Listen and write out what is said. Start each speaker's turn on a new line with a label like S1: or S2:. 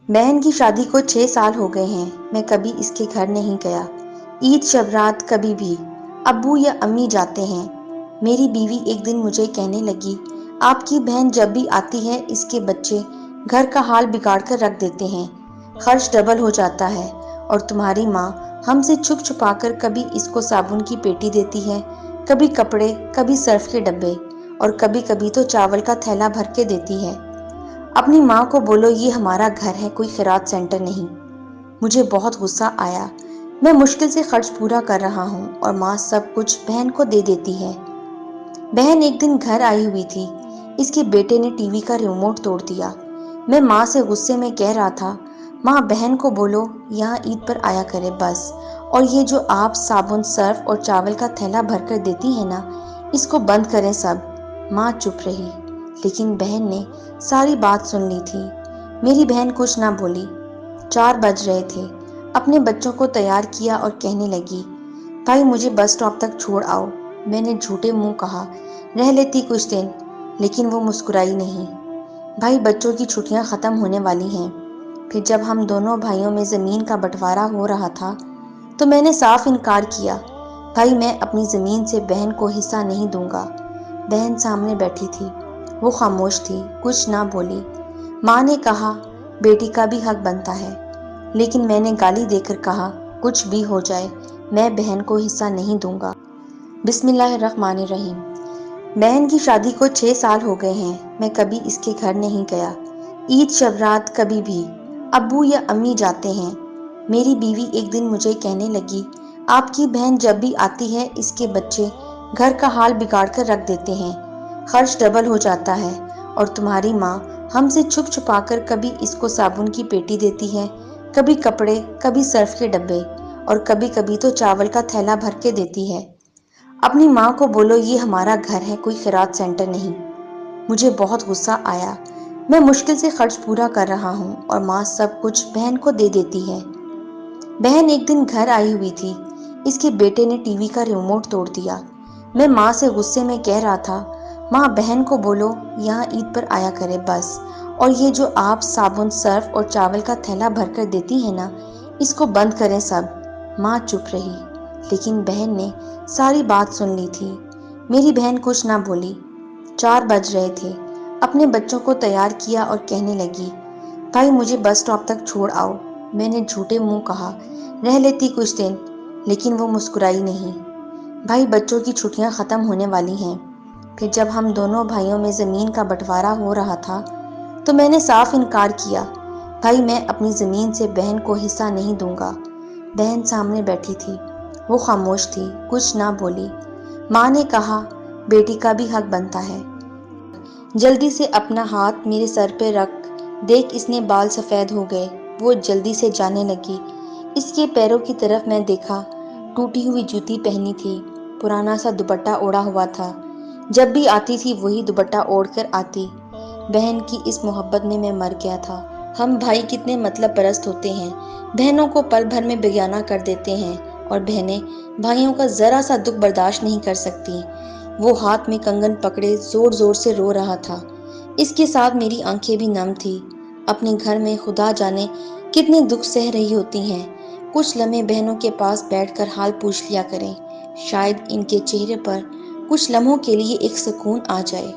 S1: بہن کی شادی کو 6 سال ہو گئے ہیں، میں کبھی اس کے گھر نہیں گیا۔ عید شب رات کبھی بھی ابو یا امی جاتے ہیں۔ میری بیوی ایک دن مجھے کہنے لگی، آپ کی بہن جب بھی آتی ہے اس کے بچے گھر کا حال بگاڑ کر رکھ دیتے ہیں، خرچ ڈبل ہو جاتا ہے، اور تمہاری ماں ہم سے چھپ چھپا کر کبھی اس کو صابن کی پیٹی دیتی ہے، کبھی کپڑے، کبھی سرف کے ڈبے، اور کبھی کبھی تو چاول کا تھیلا بھر کے دیتی ہے۔ اپنی ماں کو بولو یہ ہمارا گھر ہے، کوئی خیرات سینٹر نہیں۔ مجھے بہت غصہ آیا۔ میں مشکل سے خرچ پورا کر رہا ہوں اور ماں سب کچھ بہن کو دے دیتی ہے۔ بہن ایک دن گھر آئی ہوئی تھی۔ اس کے بیٹے نے ٹی وی کا ریموٹ توڑ دیا۔ میں ماں سے غصے میں کہہ رہا تھا، ماں بہن کو بولو یہاں عید پر آیا کرے بس، اور یہ جو آپ صابن، سرف اور چاول کا تھیلا بھر کر دیتی ہیں نا، اس کو بند کریں سب۔ ماں چپ رہی، لیکن بہن نے ساری بات سن لی تھی۔ میری بہن کچھ نہ بولی۔ 4 بج رہے تھے۔ اپنے بچوں کو تیار کیا اور کہنے لگی، بھائی مجھے بس سٹاپ تک چھوڑ آؤ۔ میں نے جھوٹے منہ کہا، رہ لیتی کچھ دن، لیکن وہ مسکرائی نہیں۔ بھائی بچوں کی چھٹیاں ختم ہونے والی ہیں۔ پھر جب ہم دونوں بھائیوں میں زمین کا بٹوارا ہو رہا تھا تو میں نے صاف انکار کیا، بھائی میں اپنی زمین سے بہن کو حصہ نہیں دوں گا۔ بہن سامنے بیٹھی تھی، وہ خاموش تھی، کچھ نہ بولی۔ ماں نے کہا، بیٹی کا بھی حق بنتا ہے، لیکن میں نے گالی دے کر کہا، کچھ بھی ہو جائے میں بہن کو حصہ نہیں دوں گا۔ بسم اللہ الرحمن الرحیم۔ بہن کی شادی کو 6 سال ہو گئے ہیں، میں کبھی اس کے گھر نہیں گیا۔ عید شب رات کبھی بھی ابو یا امی جاتے ہیں۔ میری بیوی ایک دن مجھے کہنے لگی، آپ کی بہن جب بھی آتی ہے اس کے بچے گھر کا حال بگاڑ کر رکھ دیتے ہیں، خرچ ڈبل ہو جاتا ہے، اور تمہاری ماں ہم سے چھپ چھپا کر کبھی اس کو صابن کی پیٹی دیتی ہے، کبھی کپڑے، کبھی سرف کے ڈبے، اور کبھی کبھی تو چاول کا تھیلا بھر کے دیتی ہے۔ اپنی ماں کو بولو یہ ہمارا گھر ہے، کوئی خیرات سینٹر نہیں۔ مجھے بہت غصہ آیا۔ میں مشکل سے خرچ پورا کر رہا ہوں اور ماں سب کچھ بہن کو دے دیتی ہے۔ بہن ایک دن گھر آئی ہوئی تھی۔ اس کے بیٹے نے ٹی وی کا ریموٹ توڑ دیا۔ میں ماں سے غصے میں کہہ رہا تھا، ماں بہن کو بولو یہاں عید پر آیا کرے بس، اور یہ جو آپ صابن، سرف اور چاول کا تھیلا بھر کر دیتی ہیں نا، اس کو بند کریں سب۔ ماں چپ رہی، لیکن بہن نے ساری بات سن لی تھی۔ میری بہن کچھ نہ بولی۔ 4 بج رہے تھے۔ اپنے بچوں کو تیار کیا اور کہنے لگی، بھائی مجھے بس سٹاپ تک چھوڑ آؤ۔ میں نے جھوٹے منہ کہا، رہ لیتی کچھ دن، لیکن وہ مسکرائی نہیں۔ بھائی بچوں کی چھٹیاں ختم ہونے والی ہیں۔ پھر جب ہم دونوں بھائیوں میں زمین کا بٹوارا ہو رہا تھا تو میں نے صاف انکار کیا، بھائی میں اپنی زمین سے بہن کو حصہ نہیں دوں گا۔ بہن سامنے بیٹھی تھی، وہ خاموش تھی، کچھ نہ بولی۔ ماں نے کہا، بیٹی کا بھی حق بنتا ہے۔ جلدی سے اپنا ہاتھ میرے سر پہ رکھ، دیکھ اس نے بال سفید ہو گئے۔ وہ جلدی سے جانے لگی۔ اس کے پیروں کی طرف میں دیکھا، ٹوٹی ہوئی جوتی پہنی تھی، پرانا سا دوپٹہ اوڑھا ہوا تھا۔ جب بھی آتی تھی وہی دوپٹہ اوڑھ کر آتی۔ بہن کی اس محبت میں مر گیا تھا۔ ہم بھائی کتنے مطلب پرست ہوتے ہیں، بہنوں کو پل بھر میں بیگانہ کر دیتے ہیں، اور بہنیں بھائیوں کا ذرا سا دکھ برداشت نہیں کر سکتی۔ وہ ہاتھ میں کنگن پکڑے زور زور سے رو رہا تھا۔ اس کے ساتھ میری آنکھیں بھی نم تھی۔ اپنے گھر میں خدا جانے کتنے دکھ سہ رہی ہوتی ہیں۔ کچھ لمحے بہنوں کے پاس بیٹھ کر حال پوچھ لیا کریں، شاید ان کے چہرے پر کچھ لمحوں کے لیے ایک سکون آ جائے۔